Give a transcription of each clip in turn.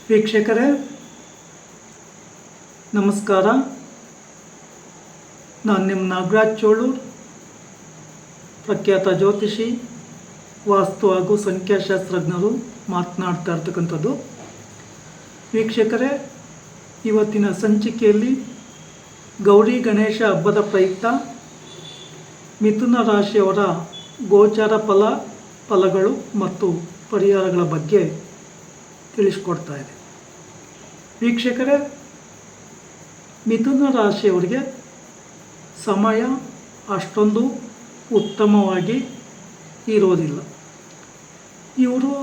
ವೀಕ್ಷಕರೇ ನಮಸ್ಕಾರ. ನಾನು ನಿಮ್ಮ ನಾಗರಾಜ್ ಚೋಳೂರ್, ಪ್ರಖ್ಯಾತ ಜ್ಯೋತಿಷಿ, ವಾಸ್ತು ಹಾಗೂ ಸಂಖ್ಯಾಶಾಸ್ತ್ರಜ್ಞರು ಮಾತನಾಡ್ತಾ ಇರ್ತಕ್ಕಂಥದ್ದು. ವೀಕ್ಷಕರೇ, ಇವತ್ತಿನ ಸಂಚಿಕೆಯಲ್ಲಿ ಗೌರಿ ಗಣೇಶ ಹಬ್ಬದ ಪ್ರಯುಕ್ತ ಮಿಥುನ ರಾಶಿಯವರ ಗೋಚಾರ ಫಲಗಳು ಮತ್ತು ಪರಿಹಾರಗಳ ಬಗ್ಗೆ ತಿಳಿಸ್ಕೊಡ್ತಾ ಇದೆ. ವೀಕ್ಷಕರೇ, ಮಿಥುನ ರಾಶಿಯವರಿಗೆ ಸಮಯ ಅಷ್ಟೊಂದು ಉತ್ತಮವಾಗಿ ಇರೋದಿಲ್ಲ. ಇವರು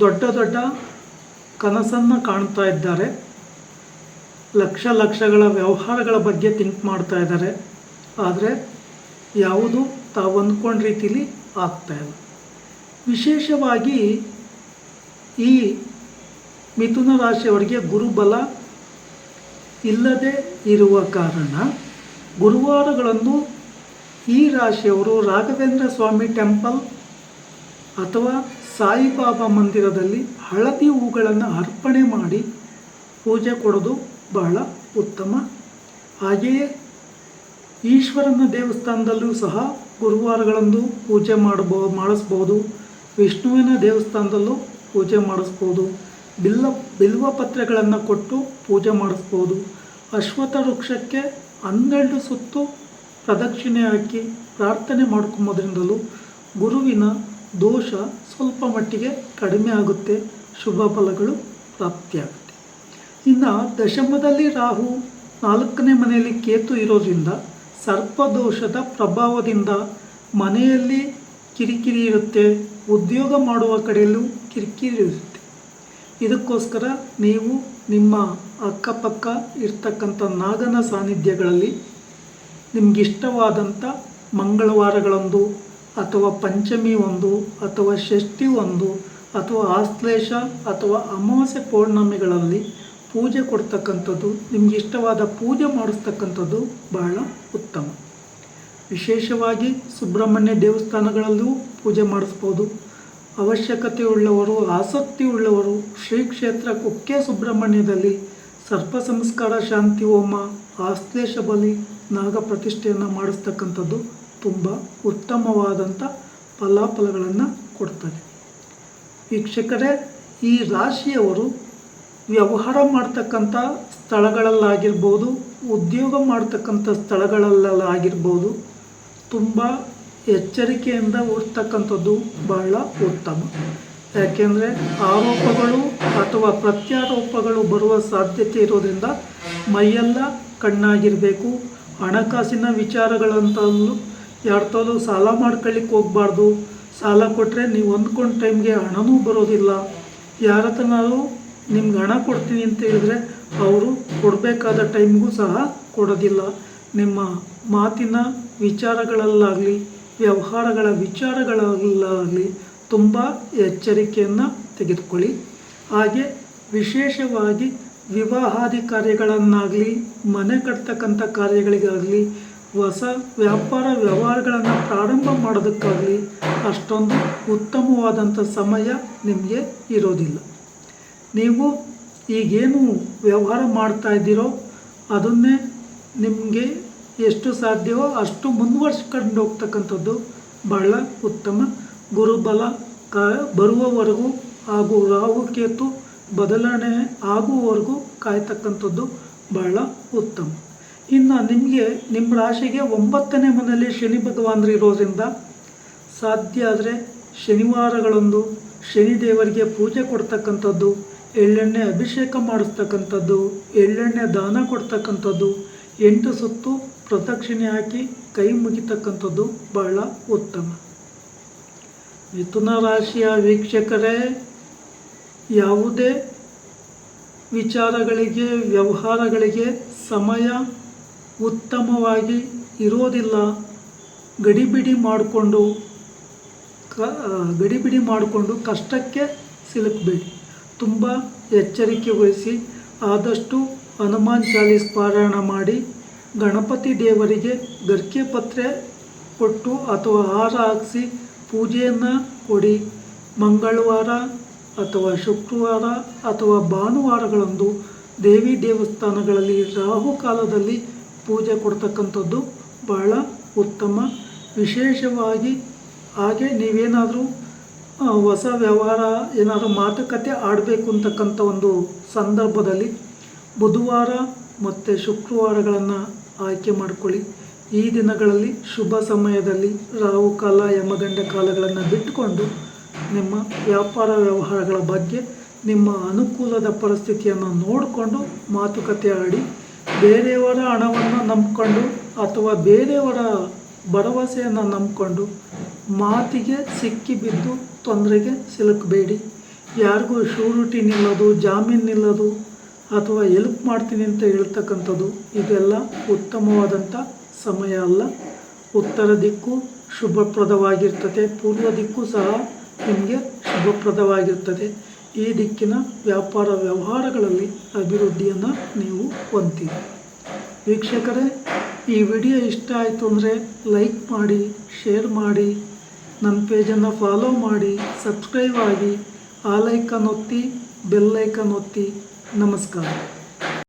ದೊಡ್ಡ ದೊಡ್ಡ ಕನಸನ್ನು ಕಾಣ್ತಾ ಇದ್ದಾರೆ, ಲಕ್ಷಗಳ ವ್ಯವಹಾರಗಳ ಬಗ್ಗೆ ಥಿಂಕ್ ಮಾಡ್ತಾ ಇದ್ದಾರೆ. ಆದರೆ ಯಾವುದು ತಾವು ಅಂದ್ಕೊಂಡ ರೀತಿಲಿ ಆಗ್ತಾಯಿಲ್ಲ. ವಿಶೇಷವಾಗಿ ಈ ಮಿಥುನ ರಾಶಿಯವರಿಗೆ ಗುರುಬಲ ಇಲ್ಲದೆ ಇರುವ ಕಾರಣ ಗುರುವಾರಗಳನ್ನು ಈ ರಾಶಿಯವರು ರಾಘವೇಂದ್ರ ಸ್ವಾಮಿ ಟೆಂಪಲ್ ಅಥವಾ ಸಾಯಿಬಾಬಾ ಮಂದಿರದಲ್ಲಿ ಹಳದಿ ಹೂಗಳನ್ನು ಅರ್ಪಣೆ ಮಾಡಿ ಪೂಜೆ ಕೊಡೋದು ಬಹಳ ಉತ್ತಮ. ಹಾಗೆಯೇ ಈಶ್ವರನ ದೇವಸ್ಥಾನದಲ್ಲೂ ಸಹ ಗುರುವಾರಗಳಂದು ಪೂಜೆ ಮಾಡಿಸ್ಬೋದು. ವಿಷ್ಣುವಿನ ದೇವಸ್ಥಾನದಲ್ಲೂ ಪೂಜೆ ಮಾಡಿಸ್ಬೋದು. ಬಿಲ್ವ ಪತ್ರೆಗಳನ್ನು ಕೊಟ್ಟು ಪೂಜೆ ಮಾಡಿಸ್ಬೋದು. ಅಶ್ವತ್ಥ ವೃಕ್ಷಕ್ಕೆ 12 ಸುತ್ತು ಪ್ರದಕ್ಷಿಣೆ ಹಾಕಿ ಪ್ರಾರ್ಥನೆ ಮಾಡ್ಕೊಂಬೋದ್ರಿಂದಲೂ ಗುರುವಿನ ದೋಷ ಸ್ವಲ್ಪ ಮಟ್ಟಿಗೆ ಕಡಿಮೆ ಆಗುತ್ತೆ, ಶುಭ ಫಲಗಳು ಪ್ರಾಪ್ತಿಯಾಗುತ್ತೆ. ಇನ್ನು ದಶಮದಲ್ಲಿ ರಾಹು, 4ನೇ ಮನೆಯಲ್ಲಿ ಕೇತು ಇರೋದ್ರಿಂದ ಸರ್ಪದೋಷದ ಪ್ರಭಾವದಿಂದ ಮನೆಯಲ್ಲಿ ಕಿರಿಕಿರಿ ಇರುತ್ತೆ, ಉದ್ಯೋಗ ಮಾಡುವ ಕಡೆಯಲ್ಲೂ ಕಿರಿಕಿರಿ ಇರುತ್ತೆ. ಇದಕ್ಕೋಸ್ಕರ ನೀವು ನಿಮ್ಮ ಅಕ್ಕಪಕ್ಕ ಇರ್ತಕ್ಕಂಥ ನಾಗನ ಸಾನ್ನಿಧ್ಯಗಳಲ್ಲಿ ನಿಮಗಿಷ್ಟವಾದಂಥ ಮಂಗಳವಾರಗಳೊಂದು ಅಥವಾ ಪಂಚಮಿ ಒಂದು ಅಥವಾ ಷಷ್ಠಿ ಒಂದು ಅಥವಾ ಆಶ್ಲೇಷ ಅಥವಾ ಅಮಾವಾಸ್ಯೆ ಪೌರ್ಣಮಿಗಳಲ್ಲಿ ಪೂಜೆ ಕೊಡ್ತಕ್ಕಂಥದ್ದು, ನಿಮಗಿಷ್ಟವಾದ ಪೂಜೆ ಮಾಡಿಸ್ತಕ್ಕಂಥದ್ದು ಬಹಳ ಉತ್ತಮ. ವಿಶೇಷವಾಗಿ ಸುಬ್ರಹ್ಮಣ್ಯ ದೇವಸ್ಥಾನಗಳಲ್ಲೂ ಪೂಜೆ ಮಾಡಿಸ್ಬೋದು. ಅವಶ್ಯಕತೆ ಉಳ್ಳವರು, ಆಸಕ್ತಿ ಉಳ್ಳವರು ಶ್ರೀ ಕ್ಷೇತ್ರ ಕುಕ್ಕೆ ಸುಬ್ರಹ್ಮಣ್ಯದಲ್ಲಿ ಸರ್ಪ ಸಂಸ್ಕಾರ ಶಾಂತಿ ಹೋಮ, ಆಶ್ಲೇಷ ಬಲಿ, ನಾಗ ಪ್ರತಿಷ್ಠೆಯನ್ನು ಮಾಡಿಸ್ತಕ್ಕಂಥದ್ದು ತುಂಬ ಉತ್ತಮವಾದಂಥ ಫಲಾಫಲಗಳನ್ನು ಕೊಡ್ತದೆ. ವೀಕ್ಷಕರೇ, ಈ ರಾಶಿಯವರು ವ್ಯವಹಾರ ಮಾಡ್ತಕ್ಕಂಥ ಸ್ಥಳಗಳಲ್ಲಾಗಿರ್ಬೋದು, ಉದ್ಯೋಗ ಮಾಡ್ತಕ್ಕಂಥ ಸ್ಥಳಗಳಲ್ಲಾಗಿರ್ಬೋದು, ತುಂಬ ಎಚ್ಚರಿಕೆಯಿಂದ ಇರ್ತಕ್ಕಂಥದ್ದು ಬಹಳ ಉತ್ತಮ. ಯಾಕೆಂದರೆ ಆರೋಪಗಳು ಅಥವಾ ಪ್ರತ್ಯಾರೋಪಗಳು ಬರುವ ಸಾಧ್ಯತೆ ಇರೋದ್ರಿಂದ ಮೈಯೆಲ್ಲ ಕಣ್ಣಾಗಿರಬೇಕು. ಹಣಕಾಸಿನ ವಿಚಾರಗಳಂತಲೂ ಯಾರ್ತಲೂ ಸಾಲ ಮಾಡ್ಕೊಳ್ಳಿಕ್ಕೆ ಹೋಗಬಾರ್ದು. ಸಾಲ ಕೊಟ್ಟರೆ ನೀವು ಅಂದ್ಕೊಂಡ ಟೈಮ್ಗೆ ಹಣನೂ ಬರೋದಿಲ್ಲ. ಯಾರ ಹತ್ರನಾದ್ರು ನಿಮ್ಗೆ ಹಣ ಕೊಡ್ತೀನಿ ಅಂತ ಹೇಳಿದ್ರೆ ಅವರು ಕೊಡಬೇಕಾದ ಟೈಮ್ಗೂ ಸಹ ಕೊಡೋದಿಲ್ಲ. ನಿಮ್ಮ ಮಾತಿನ ವಿಚಾರಗಳಲ್ಲಾಗಲಿ ವ್ಯವಹಾರಗಳ ವಿಚಾರಗಳಲ್ಲಾಗಲಿ ತುಂಬ ಎಚ್ಚರಿಕೆಯನ್ನು ತೆಗೆದುಕೊಳ್ಳಿ. ಹಾಗೆ ವಿಶೇಷವಾಗಿ ವಿವಾಹಾದಿ ಕಾರ್ಯಗಳನ್ನಾಗಲಿ, ಮನೆ ಕಟ್ತಕ್ಕಂಥ ಕಾರ್ಯಗಳಿಗಾಗಲಿ, ಹೊಸ ವ್ಯಾಪಾರ ವ್ಯವಹಾರಗಳನ್ನು ಪ್ರಾರಂಭ ಮಾಡೋದಕ್ಕಾಗಲಿ ಅಷ್ಟೊಂದು ಉತ್ತಮವಾದಂಥ ಸಮಯ ನಿಮಗೆ ಇರೋದಿಲ್ಲ. ನೀವು ಈಗೇನು ವ್ಯವಹಾರ ಮಾಡ್ತಾ ಇದ್ದೀರೋ ಅದನ್ನೇ ನಿಮಗೆ ಎಷ್ಟು ಸಾಧ್ಯವೋ ಅಷ್ಟು ಮುಂದುವರ್ಸ್ಕೊಂಡು ಹೋಗ್ತಕ್ಕಂಥದ್ದು ಬಹಳ ಉತ್ತಮ. ಗುರುಬಲ ಬರುವವರೆಗೂ ಹಾಗೂ ರಾಹುಕೇತು ಬದಲಾವಣೆ ಆಗುವವರೆಗೂ ಕಾಯ್ತಕ್ಕಂಥದ್ದು ಬಹಳ ಉತ್ತಮ. ಇನ್ನು ನಿಮಗೆ ನಿಮ್ಮ ರಾಶಿಗೆ 9ನೇ ಮನೆಯಲ್ಲಿ ಶನಿ ಭಗವಾನರು ಇರೋದ್ರಿಂದ ಸಾಧ್ಯ ಆದರೆ ಶನಿವಾರಗಳಂದು ಶನಿದೇವರಿಗೆ ಪೂಜೆ ಕೊಡ್ತಕ್ಕಂಥದ್ದು, ಎಳ್ಳೆಣ್ಣೆ ಅಭಿಷೇಕ ಮಾಡಿಸ್ತಕ್ಕಂಥದ್ದು, ಎಳ್ಳೆಣ್ಣೆ ದಾನ ಕೊಡ್ತಕ್ಕಂಥದ್ದು, 8 ಸುತ್ತು ಪ್ರದಕ್ಷಿಣೆ ಹಾಕಿ ಕೈ ಮುಗಿತಕ್ಕಂಥದ್ದು ಬಹಳ ಉತ್ತಮ. ಮಿಥುನ ರಾಶಿಯ ವೀಕ್ಷಕರೇ, ಯಾವುದೇ ವಿಚಾರಗಳಿಗೆ ವ್ಯವಹಾರಗಳಿಗೆ ಸಮಯ ಉತ್ತಮವಾಗಿ ಇರೋದಿಲ್ಲ. ಗಡಿಬಿಡಿ ಮಾಡಿಕೊಂಡು ಕಷ್ಟಕ್ಕೆ ಸಿಲುಕಬೇಡಿ. ತುಂಬ ಎಚ್ಚರಿಕೆ ವಹಿಸಿ ಆದಷ್ಟು ಹನುಮಾನ್ ಚಾಲೀಸ್ ಪಾರಾಯಣ ಮಾಡಿ, ಗಣಪತಿ ದೇವರಿಗೆ ಗರ್ಕೆ ಪತ್ರೆ ಕೊಟ್ಟು ಅಥವಾ ಹಾರ ಹಾಕಿಸಿ ಪೂಜೆಯನ್ನು ಕೊಡಿ. ಮಂಗಳವಾರ ಅಥವಾ ಶುಕ್ರವಾರ ಅಥವಾ ಭಾನುವಾರಗಳಂದು ದೇವಿ ದೇವಸ್ಥಾನಗಳಲ್ಲಿ ರಾಹುಕಾಲದಲ್ಲಿ ಪೂಜೆ ಕೊಡ್ತಕ್ಕಂಥದ್ದು ಬಹಳ ಉತ್ತಮ. ವಿಶೇಷವಾಗಿ ಹಾಗೆ ನೀವೇನಾದರೂ ಹೊಸ ವ್ಯವಹಾರ ಏನಾದರೂ ಮಾತುಕತೆ ಆಡಬೇಕು ಅಂತಕ್ಕಂಥ ಒಂದು ಸಂದರ್ಭದಲ್ಲಿ ಬುಧವಾರ ಮತ್ತು ಶುಕ್ರವಾರಗಳನ್ನು ಆಯ್ಕೆ ಮಾಡಿಕೊಳ್ಳಿ. ಈ ದಿನಗಳಲ್ಲಿ ಶುಭ ಸಮಯದಲ್ಲಿ ರಾಹುಕಾಲ ಯಮಗಂಡ ಕಾಲಗಳನ್ನು ಬಿಟ್ಟುಕೊಂಡು ನಿಮ್ಮ ವ್ಯಾಪಾರ ವ್ಯವಹಾರಗಳ ಬಗ್ಗೆ ನಿಮ್ಮ ಅನುಕೂಲದ ಪರಿಸ್ಥಿತಿಯನ್ನು ನೋಡಿಕೊಂಡು ಮಾತುಕತೆ ಆಡಿ. ಬೇರೆಯವರ ಹಣವನ್ನು ನಂಬಿಕೊಂಡು ಅಥವಾ ಬೇರೆಯವರ ಭರವಸೆಯನ್ನು ನಂಬಿಕೊಂಡು ಮಾತಿಗೆ ಸಿಕ್ಕಿಬಿದ್ದು ತೊಂದರೆಗೆ ಸಿಲುಕಬೇಡಿ. ಯಾರಿಗೂ ಶ್ಯೂರಿಟಿ ನಿಲ್ಲೋದು, ಜಾಮೀನು ನಿಲ್ಲೋದು ಅಥವಾ ಹೆಲ್ಪ್ ಮಾಡ್ತೀನಿ ಅಂತ ಹೇಳ್ತಕ್ಕಂಥದ್ದು ಇದೆಲ್ಲ ಉತ್ತಮವಾದಂಥ ಸಮಯ ಅಲ್ಲ. ಉತ್ತರ ದಿಕ್ಕು ಶುಭಪ್ರದವಾಗಿರ್ತದೆ, ಪೂರ್ವ ದಿಕ್ಕು ಸಹ ನಿಮಗೆ ಶುಭಪ್ರದವಾಗಿರ್ತದೆ. ಈ ದಿಕ್ಕಿನ ವ್ಯಾಪಾರ ವ್ಯವಹಾರಗಳಲ್ಲಿ ಅಭಿವೃದ್ಧಿಯನ್ನು ನೀವು ಹೊಂದ್ತೀರಿ. ವೀಕ್ಷಕರೇ, ಈ ವಿಡಿಯೋ ಇಷ್ಟ ಆಯಿತು ಅಂದರೆ ಲೈಕ್ ಮಾಡಿ, ಶೇರ್ ಮಾಡಿ, ನನ್ನ ಪೇಜನ್ನು ಫಾಲೋ ಮಾಡಿ, ಸಬ್ಸ್ಕ್ರೈಬ್ ಆಗಿ, ಆಲ್ ಐಕಾನ್ ಒತ್ತಿ, ಬೆಲ್ ಐಕಾನ್ ಒತ್ತಿ. ನಮಸ್ಕಾರ.